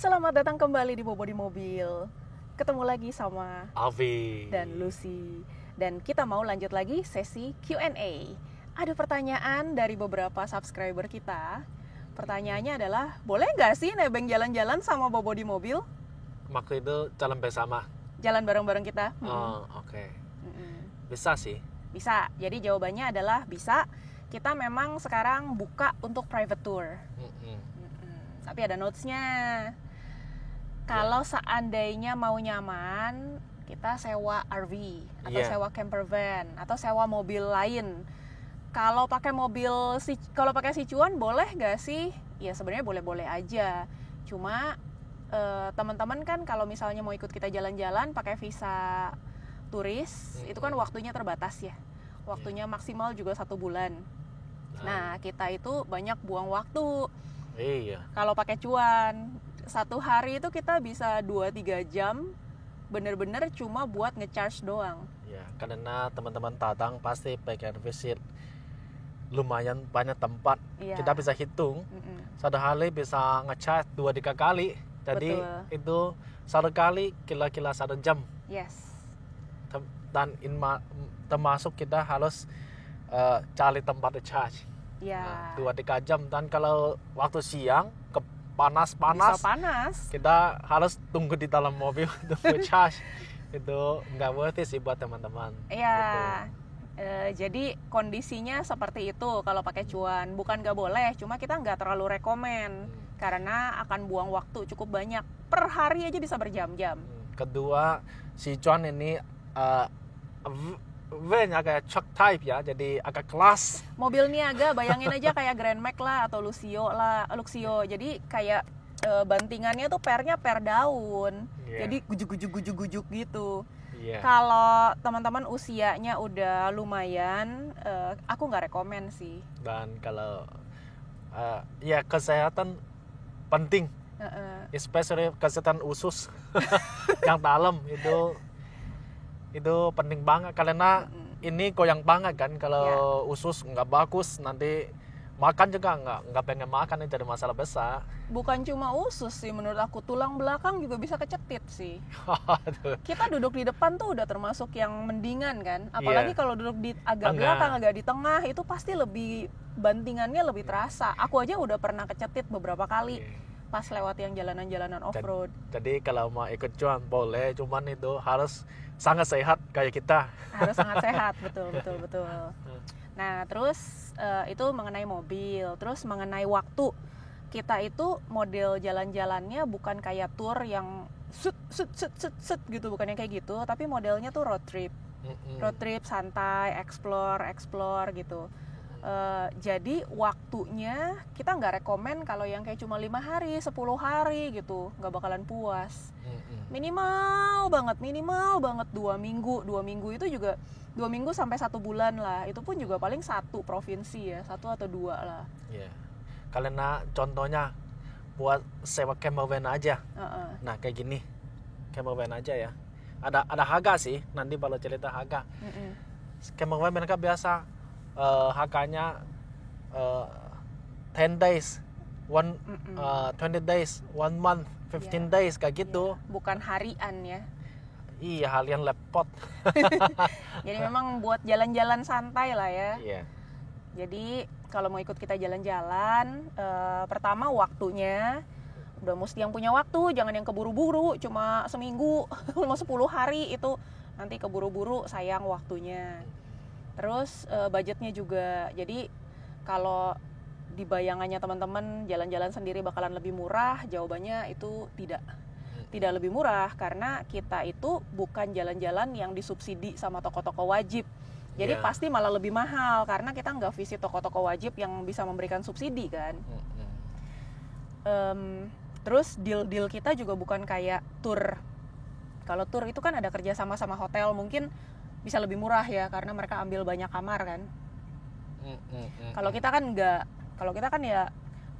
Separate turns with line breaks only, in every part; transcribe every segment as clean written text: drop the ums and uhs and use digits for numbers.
Selamat datang kembali di Bobo di Mobil. Ketemu lagi sama
Alvi
dan Lucy. Dan kita mau lanjut lagi sesi Q&A. Ada pertanyaan dari beberapa subscriber kita. Pertanyaannya adalah, boleh nggak sih nebeng jalan-jalan sama Bobo di Mobil?
Waktu itu jalan bersama.
Jalan bareng-bareng kita?
Oh, oke.
Mm-mm.
Bisa sih.
Bisa. Jadi jawabannya adalah bisa. Kita memang sekarang buka untuk private tour. Tapi ada notes-nya. Kalau seandainya mau nyaman, kita sewa RV atau sewa camper van atau sewa mobil lain. Kalau pakai Sichuan boleh nggak sih? Ya sebenarnya boleh-boleh aja. Cuma teman-teman kan kalau misalnya mau ikut kita jalan-jalan pakai visa turis, itu kan waktunya terbatas ya. Waktunya maksimal juga 1 bulan. Nah, kita itu banyak buang waktu.
Iya.
Kalau pakai cuan, 1 hari itu kita bisa 2-3 jam bener-bener cuma buat ngecharge doang.
Ya, karena teman-teman datang pasti pengen visit lumayan banyak tempat.
Iya.
Kita bisa hitung. Satu hari bisa ngecharge 2-3 kali. Jadi itu satu kali kira-kira 1 jam.
Yes.
Dan termasuk kita harus cari tempat charge.
Ya.
2-3 jam. Dan kalau waktu siang panas,
Bisa panas.
kita harus tunggu di dalam mobil untuk charge. Itu nggak worth it sih buat teman-teman.
Iya. Jadi kondisinya seperti itu kalau pakai cuan. Bukan nggak boleh, cuma kita nggak terlalu rekomen karena akan buang waktu cukup banyak. Per hari aja bisa berjam-jam.
Kedua, si cuan ini van-nya kayak truck type ya, jadi agak kelas.
Mobil niaga bayangin aja kayak Grand Max lah atau Luxio. Jadi kayak bantingannya tuh pernya per daun. Jadi gujuk gitu. Kalau teman-teman usianya udah lumayan, aku nggak rekomen sih.
Dan kalau ya kesehatan penting, especially kesehatan usus yang dalam itu penting banget karena ini goyang banget kan kalau usus nggak bagus nanti makan juga nggak pengen makan, itu jadi masalah besar.
Bukan cuma usus sih menurut aku, tulang belakang juga bisa kecetit sih. Kita duduk di depan tuh udah termasuk yang mendingan kan, apalagi kalau duduk di agak belakang, agak di tengah, itu pasti lebih bantingannya lebih terasa. Aku aja udah pernah kecetit beberapa kali pas lewat yang jalanan-jalanan off-road.
Jadi kalau mau ikut cuan boleh, cuman itu harus sangat sehat kayak kita.
Harus sangat sehat, betul. Nah, terus itu mengenai mobil. Terus mengenai waktu, kita itu model jalan-jalannya bukan kayak tour yang set gitu, bukan yang kayak gitu, tapi modelnya tuh road trip. Road trip santai, explore gitu. Jadi waktunya kita nggak rekomen kalau yang kayak cuma 5 hari, 10 hari gitu, nggak bakalan puas. Minimal banget 2 minggu. 2 minggu itu juga 2 minggu sampai 1 bulan lah. Itu pun juga paling 1 provinsi ya, 1 atau 2 lah.
Iya. Karena contohnya buat sewa camper van aja. Nah kayak gini, camper van aja ya. Ada harga sih. Nanti kalau cerita harga. Camper van mereka biasa harganya 10 days, 20 days, 1 month, 15 days kayak gitu.
Bukan harian ya.
Iya, harian lepot.
Jadi memang buat jalan-jalan santai lah ya.
Iya.
Jadi kalau mau ikut kita jalan-jalan, pertama waktunya udah mesti yang punya waktu, jangan yang keburu-buru cuma seminggu, cuma 10 hari itu nanti keburu-buru, sayang waktunya. Terus budgetnya juga. Jadi kalau di bayangannya teman-teman jalan-jalan sendiri bakalan lebih murah, jawabannya itu tidak lebih murah karena kita itu bukan jalan-jalan yang disubsidi sama toko-toko wajib. Jadi pasti malah lebih mahal karena kita nggak visit toko-toko wajib yang bisa memberikan subsidi kan. Terus deal kita juga bukan kayak tour. Kalau tour itu kan ada kerja sama hotel, mungkin bisa lebih murah ya karena mereka ambil banyak kamar kan. Kalau kita kan enggak. Kalau kita kan ya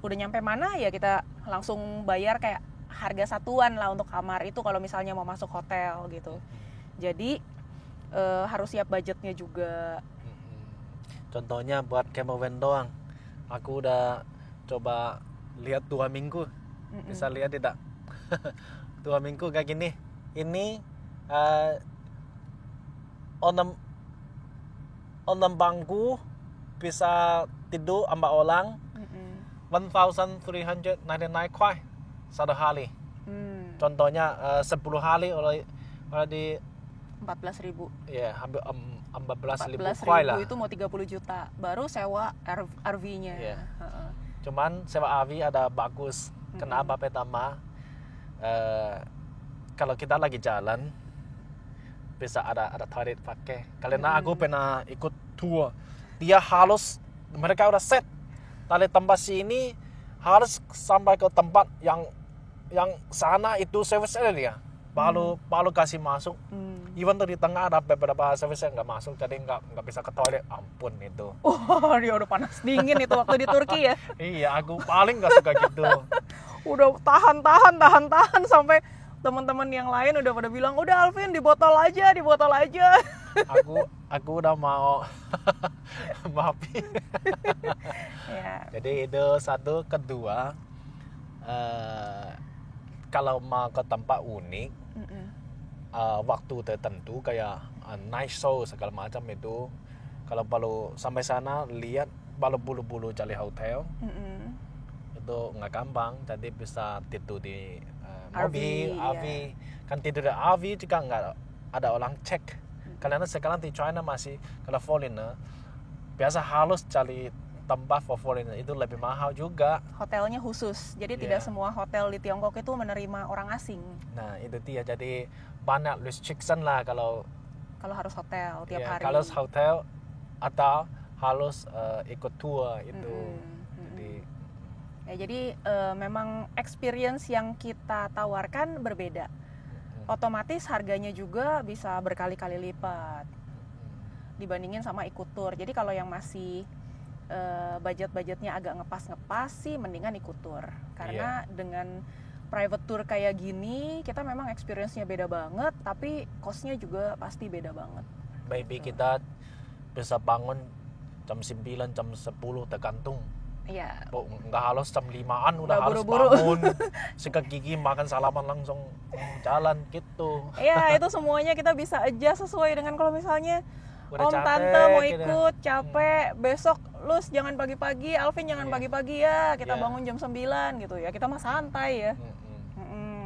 udah nyampe mana ya kita langsung bayar kayak harga satuan lah untuk kamar itu kalau misalnya mau masuk hotel gitu. Jadi harus siap budgetnya juga.
Contohnya buat camper van doang, aku udah coba lihat 2 minggu. Bisa lihat tidak? 2 minggu kayak gini. Ini enam bangku bisa tidur 4 orang. 1,399 kuai satu hari. Contohnya 10 hari oleh di
14.000.
Ya, hampir 14.000 kuai lah.
Itu mau 30 juta. Baru sewa RV-nya.
Yeah. Cuman sewa RV ada bagus. Kenapa? Pertama, kalau kita lagi jalan bisa ada toilet pakai. Karena aku pernah ikut tour. Dia harus mereka udah set dari tempat sini harus sampai ke tempat yang sana itu service area baru kasih masuk. Even tuh di tengah ada beberapa service yang nggak masuk, jadi nggak bisa ke toilet. Ampun itu.
Oh, dia udah panas dingin itu waktu di Turki ya.
Iya, aku paling nggak suka gitu.
Udah tahan sampai teman-teman yang lain udah pada bilang, udah Alvin di botol aja.
Aku udah mau maafin.
Ya.
Jadi itu satu. Kedua, kalau mau ke tempat unik, waktu tertentu kayak night show segala macam itu, kalau baru sampai sana lihat baru bulu-bulu cari hotel, itu nggak gampang. Jadi bisa tidur di mobil, RV. Kan tidur di RV juga nggak ada orang cek. Karena sekarang di China masih kalau foreigner biasa harus cari tempat for foreigner, itu lebih mahal juga.
Hotelnya khusus, jadi tidak semua hotel di Tiongkok itu menerima orang asing.
Nah itu dia, jadi banyak restriction lah kalau
harus hotel tiap hari.
Kalau hotel atau harus ikut tour itu.
Jadi memang experience yang kita tawarkan berbeda. Otomatis harganya juga bisa berkali-kali lipat dibandingin sama ikut tour. Jadi kalau yang masih budget-budgetnya agak ngepas-ngepas sih mendingan ikut tour. Karena dengan private tour kayak gini kita memang experience-nya beda banget, tapi cost-nya juga pasti beda banget.
Maybe kita bisa bangun jam 9, jam 10 tergantung.
Iya.
Nggak harus jam 5-an udah harus
buru-buru
bangun, sikat gigi, makan salaman langsung jalan gitu.
Iya, itu semuanya kita bisa adjust sesuai dengan kalau misalnya
Udah
Om
capek,
Tante mau
gitu.
ikut, capek, besok Lus jangan pagi-pagi, Alvin jangan pagi-pagi ya, kita bangun jam 9 gitu ya, kita mah santai ya.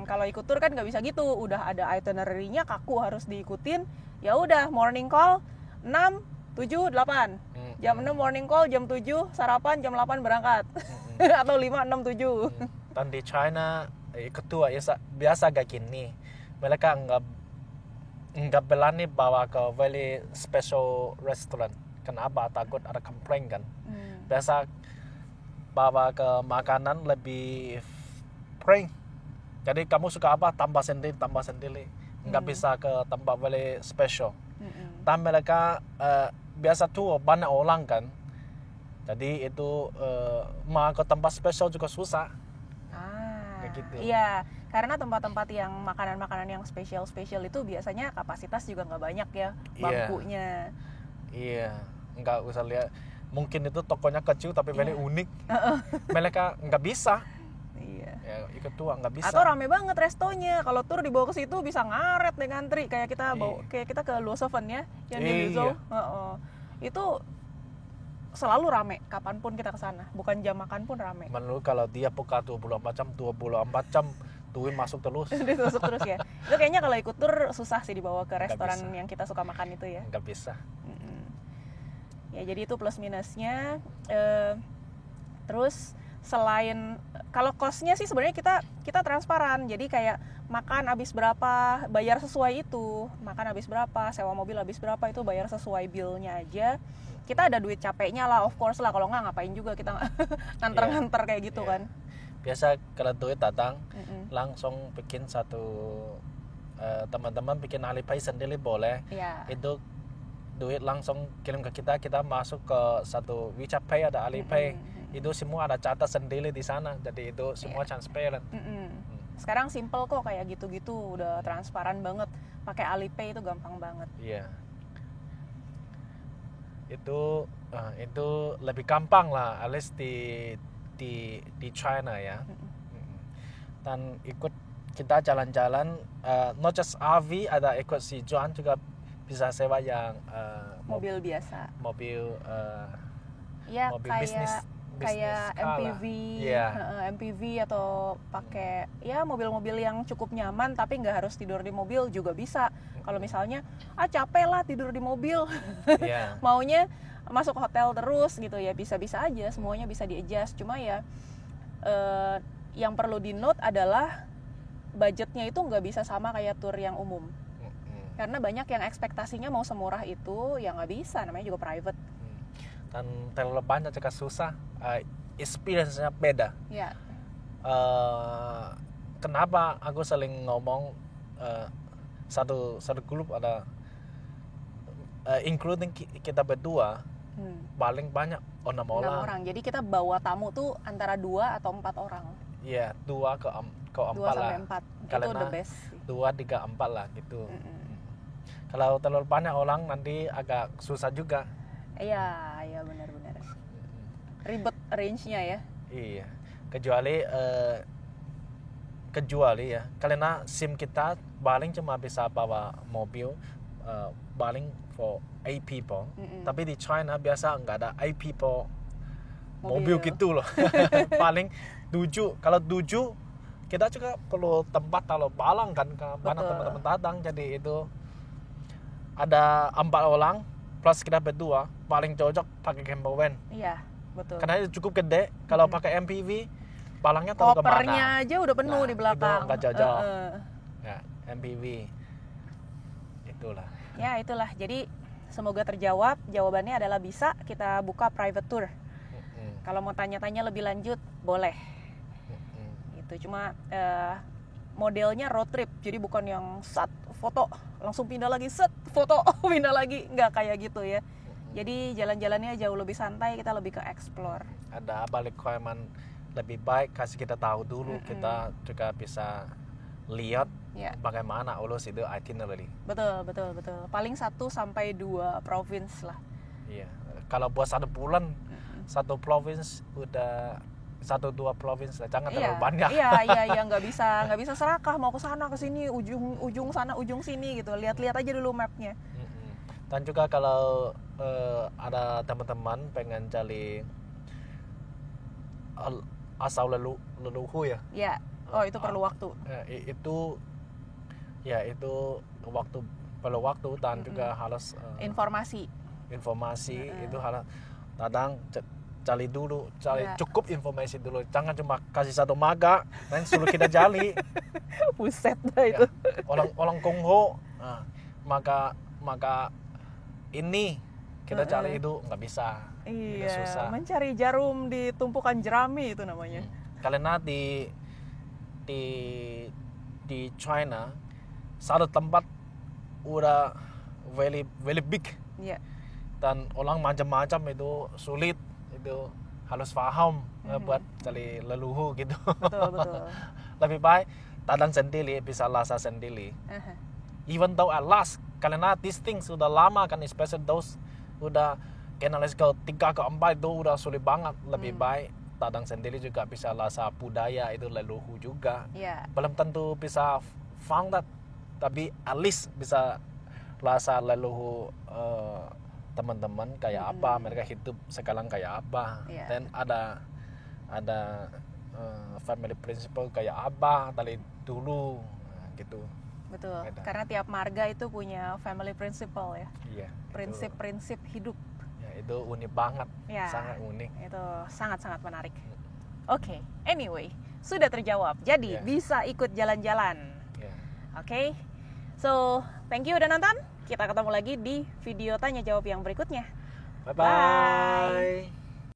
Kalau ikut tour kan nggak bisa gitu, udah ada itinerary-nya kaku harus diikutin, ya udah morning call 6, 7, 8, jam 6 morning call, jam 7 sarapan, jam 8 berangkat, atau 5, 6, 7.
Dan di China ikut tour biasa gak gini, mereka nggak berani bawa ke very special restaurant. Kenapa? Takut ada komplain kan. Biasa bawa ke makanan lebih plain. Jadi kamu suka apa tambah sendiri. Nggak bisa ke tempat very special. Dan mereka biasa tuh banyak orang kan. Jadi itu mau ke tempat special juga susah. Kayak gitu.
Iya. Karena tempat-tempat yang makanan-makanan yang spesial itu biasanya kapasitas juga nggak banyak ya bangkunya.
Iya, nggak usah lihat. Mungkin itu tokonya kecil tapi very unik. Mereka nggak bisa.
Iya.
Ya, ikut tua nggak bisa.
Atau rame banget restonya. Kalau tur dibawa ke situ bisa ngaret deh ngantri. Kayak kita kita ke Luosofen ya, yang di Luzhou. Itu selalu rame kapanpun kita ke sana. Bukan jam makan pun rame.
Menurut kalau dia buka 24 jam duit masuk terus.
Masuk terus ya. Itu kayaknya kalau ikut tur susah sih dibawa ke restoran yang kita suka makan itu ya.
Nggak bisa.
Ya jadi itu plus minusnya. Terus selain kalau cost-nya sih sebenarnya kita transparan. Jadi kayak makan habis berapa, bayar sesuai itu. Makan habis berapa, sewa mobil habis berapa, itu bayar sesuai bill-nya aja. Kita ada duit capeknya lah, of course lah. Kalau nggak ngapain juga kita nganter-nganter kayak gitu kan.
Biasa kalau duit datang langsung bikin satu teman-teman bikin Alipay sendiri boleh. Itu duit langsung kirim ke kita masuk ke satu WeChat Pay, ada Alipay. Itu semua ada catat sendiri di sana, jadi itu semua transparent.
Sekarang simple kok kayak gitu-gitu, udah transparan banget. Pakai Alipay itu gampang banget.
Iya. Itu lebih gampang lah, at least di China ya. Dan ikut kita jalan-jalan, not just RV, ada ikut si Joan juga bisa sewa yang
mobil biasa.
Mobil
Ya,
mobil
kayak MPV, MPV atau pakai ya mobil-mobil yang cukup nyaman tapi nggak harus tidur di mobil juga bisa. Kalau misalnya capek lah tidur di mobil, maunya masuk hotel terus gitu ya, bisa-bisa aja, semuanya bisa di-adjust. Cuma ya yang perlu di-note adalah budgetnya itu nggak bisa sama kayak tour yang umum. Karena banyak yang ekspektasinya mau semurah itu, ya nggak bisa, namanya juga private.
Dan terlalu banyak juga susah, experience-nya beda.
Ya.
Kenapa aku sering ngomong satu grup ada including kita berdua paling banyak 6 orang.
Jadi kita bawa tamu tuh antara 2 atau 4 orang.
Iya, 2 ke 4 lah.
2 sampai 4. Itu the best.
2, 3, 4 lah gitu. Kalau terlalu banyak orang nanti agak susah juga.
Iya benar-benar. Ribet range-nya ya.
Iya. Kecuali ya, karena SIM kita paling cuma bisa bawa mobil paling for 8 people. Tapi di China biasa nggak ada 8 people mobil gitu loh. Paling 7. Kalau 7 kita juga perlu tempat kalau balang kan, karena teman-teman datang. Jadi itu ada 4 orang plus kita berdua, paling cocok pakai camper van.
Iya, betul.
Karena itu cukup gede. Kalau pakai MPV, balangnya tahu kemana.
Kopernya aja udah penuh di belakang.
Itu nggak cocok. Ya, MPV. Itulah.
Ya, itulah. Jadi semoga terjawab. Jawabannya adalah bisa. Kita buka private tour. Kalau mau tanya-tanya lebih lanjut, boleh. Itu cuma modelnya road trip. Jadi bukan yang foto langsung pindah lagi, foto pindah lagi, nggak kayak gitu ya. Jadi jalan-jalannya jauh lebih santai, kita lebih ke explore. Ada
balik requirement lebih baik, kasih kita tahu dulu, kita juga bisa lihat bagaimana urus itu itinerary.
Betul. Paling 1 sampai 2 provinsi lah.
Iya. Kalau buat 1 bulan, 1 provinsi udah 1-2 provinsi, jangan terlalu banyak.
Iya, nggak bisa serakah mau ke sana ke sini, ujung sana ujung sini gitu. Lihat-lihat aja dulu mapnya.
Dan juga kalau ada teman-teman pengen cari asal leluhur ya.
Iya. Oh, itu perlu waktu.
Itu perlu waktu dan juga harus
informasi
itu harus kadang cari cukup informasi dulu, jangan cuma kasih 1 maga dan suruh kita jali.
Buset dah itu.
Orang Kongo maka ini kita cari itu nggak bisa.
Iya, susah. Mencari jarum di tumpukan jerami itu namanya.
Karena di China 1 tempat udah very very big. Dan orang macam-macam itu sulit. Itu harus paham buat cari leluhur gitu.
Betul.
Lebih baik datang sendiri, bisa rasa sendiri. Even though at last, karena these things sudah lama kan, especially those udah generasi ke-3 ke-4 itu udah sulit banget. Lebih baik datang sendiri juga bisa rasa budaya itu leluhur juga. Belum tentu bisa found that, tapi at least bisa rasa leluhur teman-teman kayak apa, mereka hidup sekarang kayak apa, dan ada family principle kayak apa dari dulu, gitu.
Betul. Karena tiap marga itu punya family principle ya. Prinsip-prinsip hidup.
Ya, itu unik banget. Sangat unik.
Itu sangat-sangat menarik. Oke. Anyway, sudah terjawab. Jadi bisa ikut jalan-jalan. Oke. So, thank you udah nonton. Kita ketemu lagi di video tanya jawab yang berikutnya.
Bye.